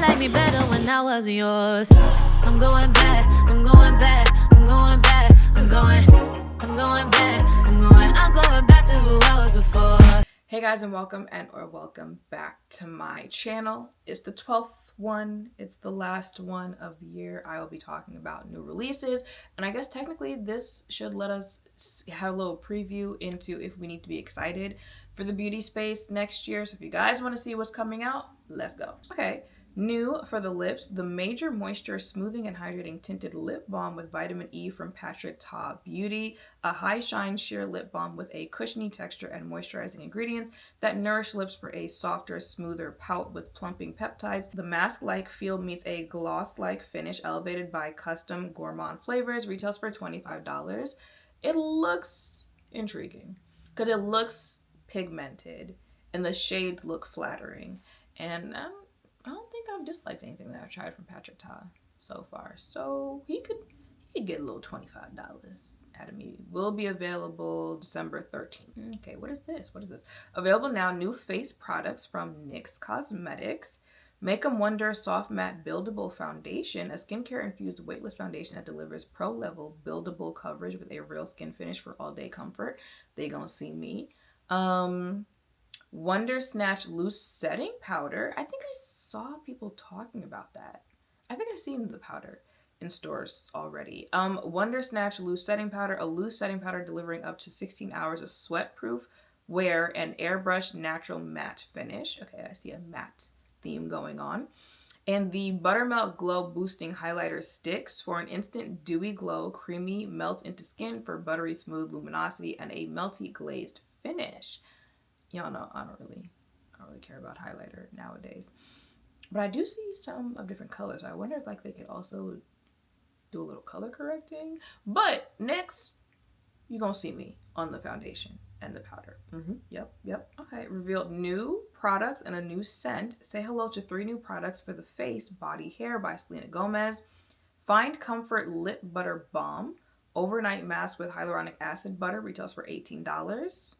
like me better when I wasn't yours. I'm going back, I'm going back, I'm going back, I'm going back to who I was before. Hey guys, and welcome back to my channel. It's the 12th one. It's the last one of the year. I will be talking about new releases, and I guess technically this should let us have a little preview into if we need to be excited for the beauty space next year. So if you guys want to see what's coming out, let's go. Okay. New for the lips, the Major Moisture Smoothing and Hydrating Tinted Lip Balm with Vitamin E from Patrick Ta Beauty. A high shine sheer lip balm with a cushiony texture and moisturizing ingredients that nourish lips for a softer, smoother pout with plumping peptides. The mask-like feel meets a gloss-like finish elevated by custom gourmand flavors. Retails for $25. It looks intriguing because it looks pigmented and the shades look flattering. And I don't think I've disliked anything that I've tried from Patrick Ta so far. So he could get a little $25 out of me. Will be available December 13th. Okay, what is this? What is this? Available now, new face products from NYX Cosmetics. Make 'em Wonder Soft Matte Buildable Foundation, a skincare-infused weightless foundation that delivers pro-level buildable coverage with a real skin finish for all-day comfort. They gonna see me. Wonder Snatch Loose Setting Powder. I think I saw people talking about that. I think I've seen the powder in stores already. Wonder Snatch Loose Setting Powder, a loose setting powder delivering up to 16 hours of sweat-proof wear and airbrush natural matte finish. Okay, I see a matte theme going on. And the Buttermelt Glow Boosting Highlighter Sticks for an instant dewy glow, creamy, melts into skin for buttery smooth luminosity and a melty glazed finish. Y'all know I don't really care about highlighter nowadays, but I do see some of different colors. I wonder if like they could also do a little color correcting. But next, you're gonna see me on the foundation and the powder. Yep. Okay, revealed new products and a new scent. Say hello to 3 new products for the face, body, hair by Selena Gomez. Find Comfort Lip Butter Balm, overnight mask with hyaluronic acid butter, retails for $18.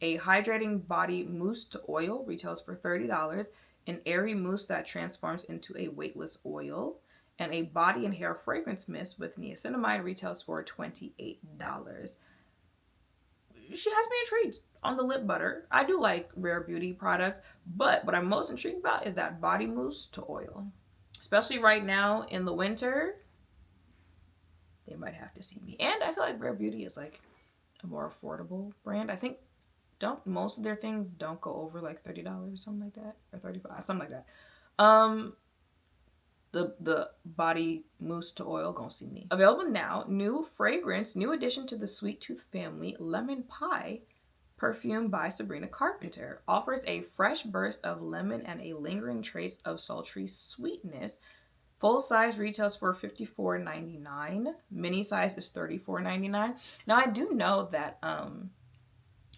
A hydrating body mousse to oil, retails for $30. An airy mousse that transforms into a weightless oil. And a body and hair fragrance mist with niacinamide, retails for $28. She has me intrigued on the lip butter. I do like Rare Beauty products, but what I'm most intrigued about is that body mousse to oil. Especially right now in the winter, they might have to see me. And I feel like Rare Beauty is like a more affordable brand. I think most of their things don't go over like $30, something like that, or $35, something like that. The body mousse to oil, gonna see me. Available now, new fragrance, new addition to the Sweet Tooth family, Lemon Pie perfume by Sabrina Carpenter. Offers a fresh burst of lemon and a lingering trace of sultry sweetness. Full size retails for $54.99. Mini size is $34.99. Now I do know that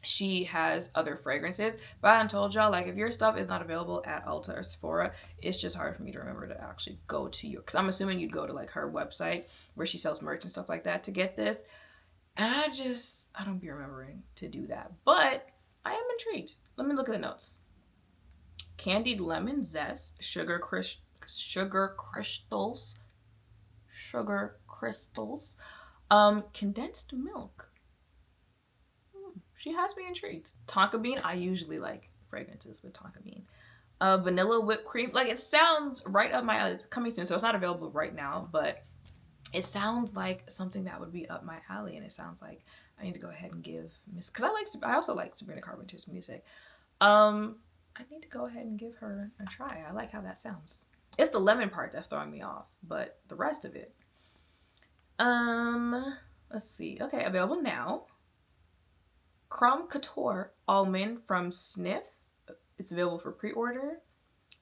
she has other fragrances, but I told y'all, like, if your stuff is not available at Ulta or Sephora, it's just hard for me to remember to actually go to your, because I'm assuming you'd go to like her website where she sells merch and stuff like that to get this, and I don't be remembering to do that, but I am intrigued. Let me look at the notes. Candied lemon zest, sugar crystals, condensed milk. She has me intrigued. Tonka bean. I usually like fragrances with tonka bean. Vanilla whipped cream. Like, it sounds right up my alley. It's coming soon, so it's not available right now, but it sounds like something that would be up my alley, and it sounds like I need to go ahead and give because I also like Sabrina Carpenter's music. I need to go ahead and give her a try. I like how that sounds. It's the lemon part that's throwing me off, but the rest of it. Let's see. Okay, available now. Crumb Couture Almond from Sniff. It's available for pre-order.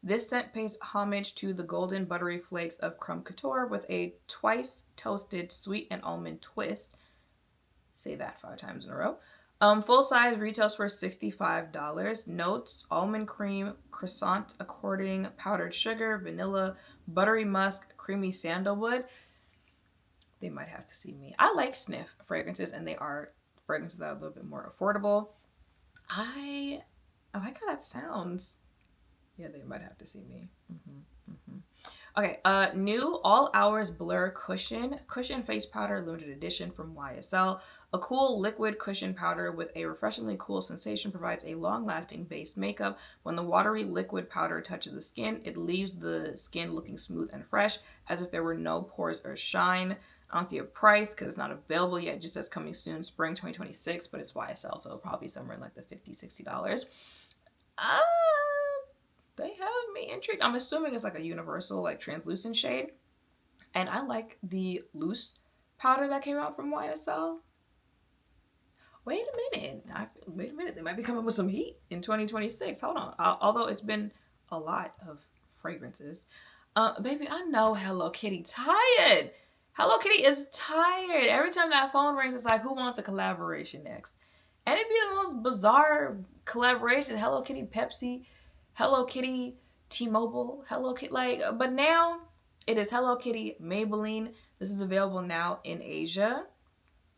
This scent pays homage to the golden buttery flakes of Crumb Couture with a twice toasted sweet and almond twist. Say that 5 times in a row. Full size retails for $65. Notes: almond cream, croissant according, powdered sugar, vanilla, buttery musk, creamy sandalwood. They might have to see me. I like Sniff fragrances, and they are fragrances that are a little bit more affordable. I like how that sounds. Yeah, they might have to see me. Okay, new All Hours Blur Cushion Face Powder, limited edition from YSL. A cool liquid cushion powder with a refreshingly cool sensation provides a long-lasting base makeup. When the watery liquid powder touches the skin, it leaves the skin looking smooth and fresh, as if there were no pores or shine. I don't see a price because it's not available yet. It just says coming soon, spring 2026, but it's YSL, so it'll probably be somewhere in like the $50-$60. They have me intrigued. I'm assuming it's like a universal, like translucent shade. And I like the loose powder that came out from YSL. Wait a minute. They might be coming with some heat in 2026. Hold on. Although it's been a lot of fragrances. Baby, I know Hello Kitty tired. Hello Kitty is tired. Every time that phone rings, it's like, who wants a collaboration next? And it'd be the most bizarre collaboration. Hello Kitty, Pepsi, Hello Kitty, T-Mobile, Hello Kitty, like, but now it is Hello Kitty, Maybelline. This is available now in Asia.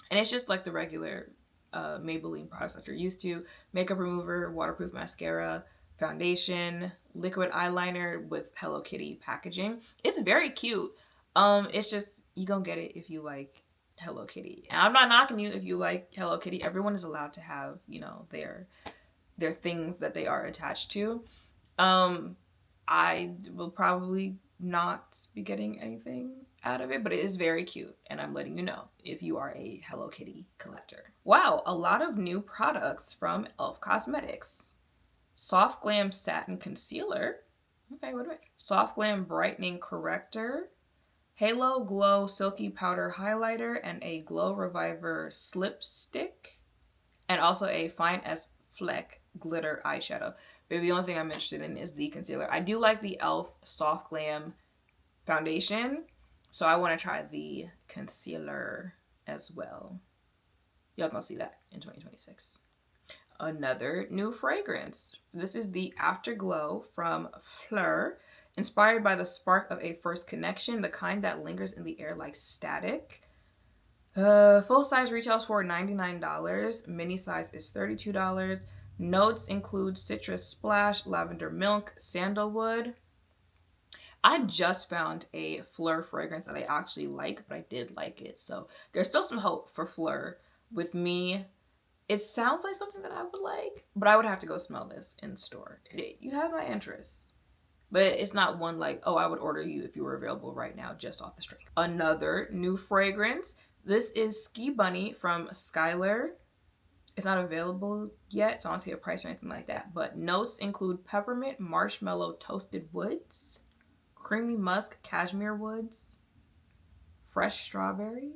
And it's just like the regular Maybelline products that you're used to. Makeup remover, waterproof mascara, foundation, liquid eyeliner with Hello Kitty packaging. It's very cute. It's just, you gonna get it if you like Hello Kitty. And I'm not knocking you if you like Hello Kitty. Everyone is allowed to have, you know, their things that they are attached to. I will probably not be getting anything out of it, but it is very cute, and I'm letting you know if you are a Hello Kitty collector. Wow, a lot of new products from E.L.F. Cosmetics. Soft Glam Satin Concealer. Okay, what do I? Soft Glam Brightening Corrector. Halo Glow Silky Powder Highlighter, and a Glow Reviver Slip Stick. And also a Fine as Fleck Glitter Eyeshadow. Maybe the only thing I'm interested in is the concealer. I do like the E.L.F. Soft Glam foundation, so I want to try the concealer as well. Y'all gonna see that in 2026. Another new fragrance. This is the Afterglow from Phlur. Inspired by the spark of a first connection, the kind that lingers in the air like static. Full size retails for $99. Mini size is $32. Notes include citrus splash, lavender milk, sandalwood. I just found a Phlur fragrance that I actually like, but I did like it. So there's still some hope for Phlur with me. It sounds like something that I would like, but I would have to go smell this in store. You have my interest. But it's not one like, oh, I would order you if you were available right now, just off the strength. Another new fragrance. This is Ski Bunny from Skylar. It's not available yet, so I don't see a price or anything like that. But notes include peppermint, marshmallow, toasted woods, creamy musk, cashmere woods, fresh strawberry.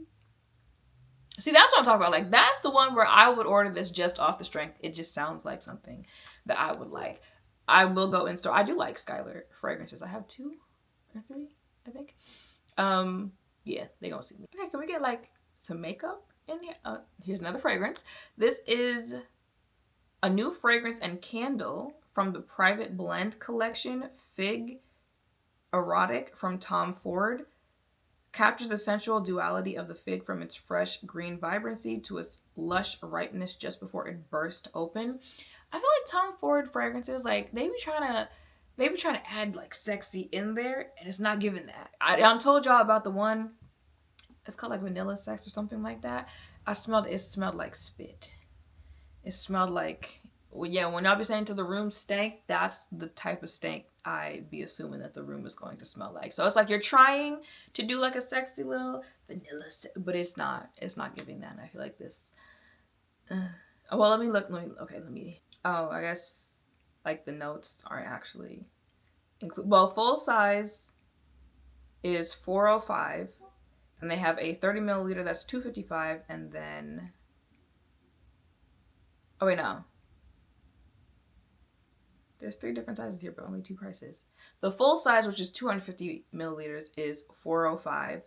See, that's what I'm talking about. Like, that's the one where I would order this just off the strength. It just sounds like something that I would like. I will go in store. I do like Skylar fragrances. I have 2 or 3, I think. Yeah, they gonna see me. Okay, can we get like some makeup in here? Here's another fragrance. This is a new fragrance and candle from the Private Blend collection. Figue Érotique from Tom Ford. Captures the sensual duality of the fig from its fresh green vibrancy to its lush ripeness just before it burst open. I feel like Tom Ford fragrances, like, they be trying to add like sexy in there, and it's not giving that. I told y'all about the one, it's called like Vanilla Sex or something like that. I smelled it. It smelled like spit. It smelled like, well, yeah, when y'all be saying to the room stank, that's the type of stank I be assuming that the room is going to smell like. So it's like you're trying to do like a sexy little vanilla, but it's not giving that. And I feel like this. Well, let me look. Oh, I guess like the notes aren't actually include. Well, full size is $405, and they have a 30 milliliter that's $255, and then. Oh wait, no. There's 3 different sizes here, but only 2 prices. The full size, which is 250 milliliters, is $405.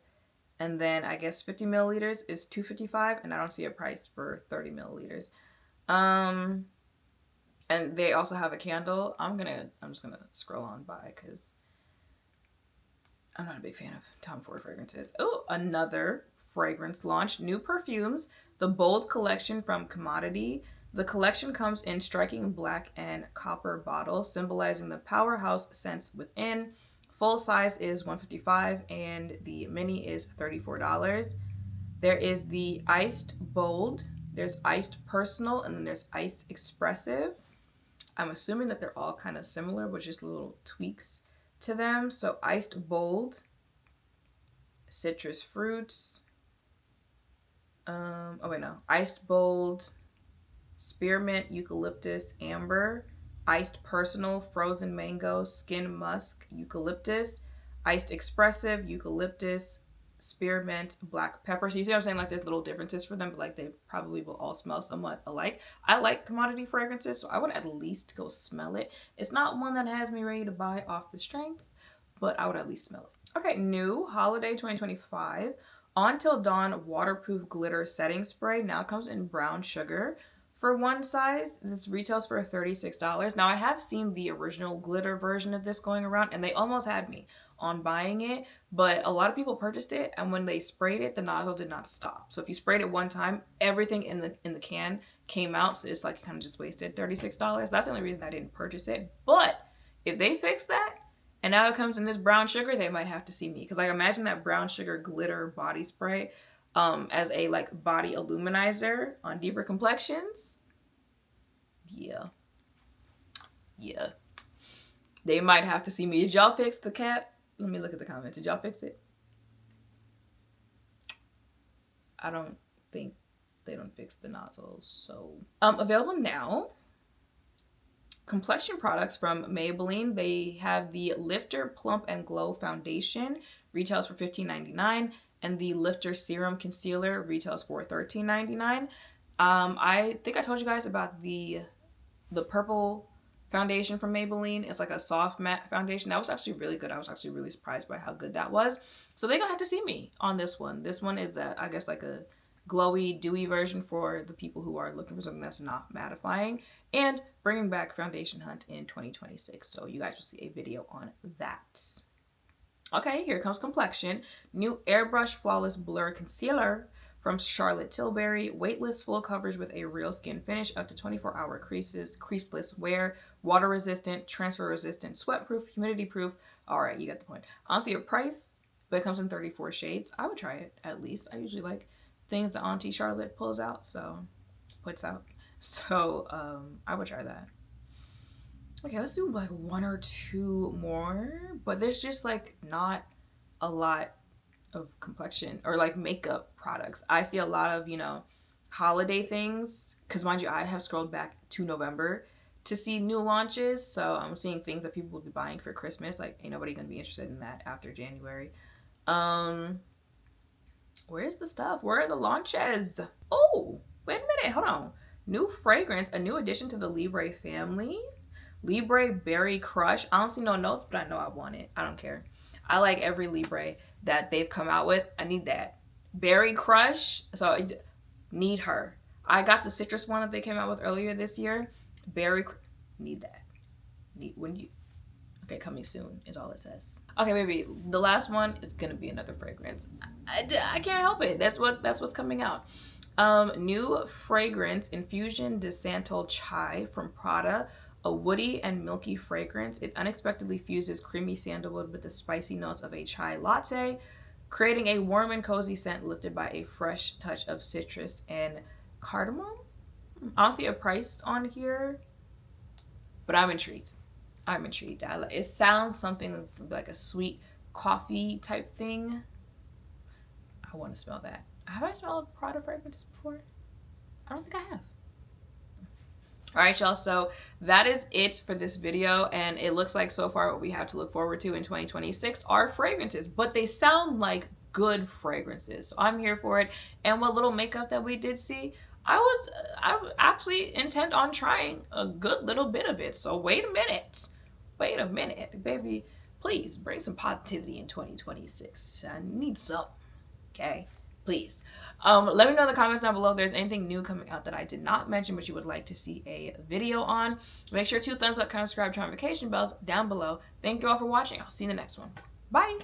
And then I guess 50 milliliters is $255, and I don't see a price for 30 milliliters. And they also have a candle. I'm just gonna scroll on by because I'm not a big fan of Tom Ford fragrances. Oh, another fragrance launch. New perfumes. The Bold collection from Commodity. The collection comes in striking black and copper bottles, symbolizing the powerhouse scents within. Full size is $155 and the mini is $34. There is the Iced Bold, there's Iced Personal, and then there's Iced Expressive. I'm assuming that they're all kind of similar, but just little tweaks to them. So Iced Bold, citrus fruits. Iced Bold, spearmint, eucalyptus, amber. Iced Personal, frozen mango, skin musk, eucalyptus. Iced Expressive, eucalyptus, spearmint, black pepper. So you see what I'm saying? Like there's little differences for them, but like they probably will all smell somewhat alike. I like commodity fragrances, so I would at least go smell it. It's not one that has me ready to buy off the strength, but I would at least smell it. Okay, new holiday 2025 On Till Dawn waterproof glitter setting spray now comes in brown sugar. For one size, this retails for $36. Now, I have seen the original glitter version of this going around, and they almost had me on buying it, but a lot of people purchased it, and when they sprayed it, the nozzle did not stop. So if you sprayed it one time, everything in the can came out, so it's like you kind of just wasted $36. That's the only reason I didn't purchase it. But if they fix that, and now it comes in this brown sugar, they might have to see me. Because like imagine that brown sugar glitter body spray as a like body illuminizer on deeper complexions. Yeah. They might have to see me. Did y'all fix the cat? Let me look at the comments. Did y'all fix it? I don't think they don't fix the nozzles. So available now. Complexion products from Maybelline. They have the Lifter Plump and Glow Foundation, retails for $15.99, and the Lifter Serum Concealer retails for $13.99. I think I told you guys about the purple foundation from Maybelline. It's like a soft matte foundation. That was actually really good. I was actually really surprised by how good that was. So they're gonna have to see me on this one. This one is I guess like a glowy, dewy version for the people who are looking for something that's not mattifying, and bringing back Foundation Hunt in 2026. So you guys will see a video on that. Okay, here comes complexion. New Airbrush Flawless Blur Concealer from Charlotte Tilbury. Weightless full coverage with a real skin finish, up to 24-hour creases, creaseless wear, water resistant, transfer resistant, sweat proof, humidity proof. All right, you get the point. I don't see a price, but it comes in 34 shades. I would try it at least. I usually like things that Auntie Charlotte puts out. So I would try that. Okay, let's do like one or two more, but there's just like not a lot of complexion or like makeup products. I see a lot of, you know, holiday things, because mind you, I have scrolled back to November to see new launches, so I'm seeing things that people will be buying for Christmas. Like ain't nobody gonna be interested in that after January. Where's the stuff? Where are the launches? Oh, wait a minute, hold on. New fragrance, a new addition to the Libre family. Libre Berry Crush. I don't see no notes, but I know I want it. I don't care. I like every Libre that they've come out with. I need that. Berry Crush. So I need her. I got the citrus one that they came out with earlier this year. Need that. Okay, coming soon is all it says. Okay, baby, the last one is gonna be another fragrance. I can't help it. That's what's coming out. New fragrance, Infusion de Santal Chai from Prada. A woody and milky fragrance. It unexpectedly fuses creamy sandalwood with the spicy notes of a chai latte, creating a warm and cozy scent lifted by a fresh touch of citrus and cardamom. I don't see a price on here, but I'm intrigued. It sounds something like a sweet coffee type thing. I want to smell that. Have I smelled Prada fragrances before? I don't think I have. All right, y'all, so that is it for this video, and it looks like so far what we have to look forward to in 2026 are fragrances, but they sound like good fragrances, so I'm here for it. And what little makeup that we did see, I was actually intent on trying a good little bit of it. So wait a minute, baby, please bring some positivity in 2026. I need some, okay? Please. Let me know in the comments down below if there's anything new coming out that I did not mention but you would like to see a video on. Make sure to thumbs up, comment, subscribe, turn on notification bells down below. Thank you all for watching. I'll see you in the next one. Bye.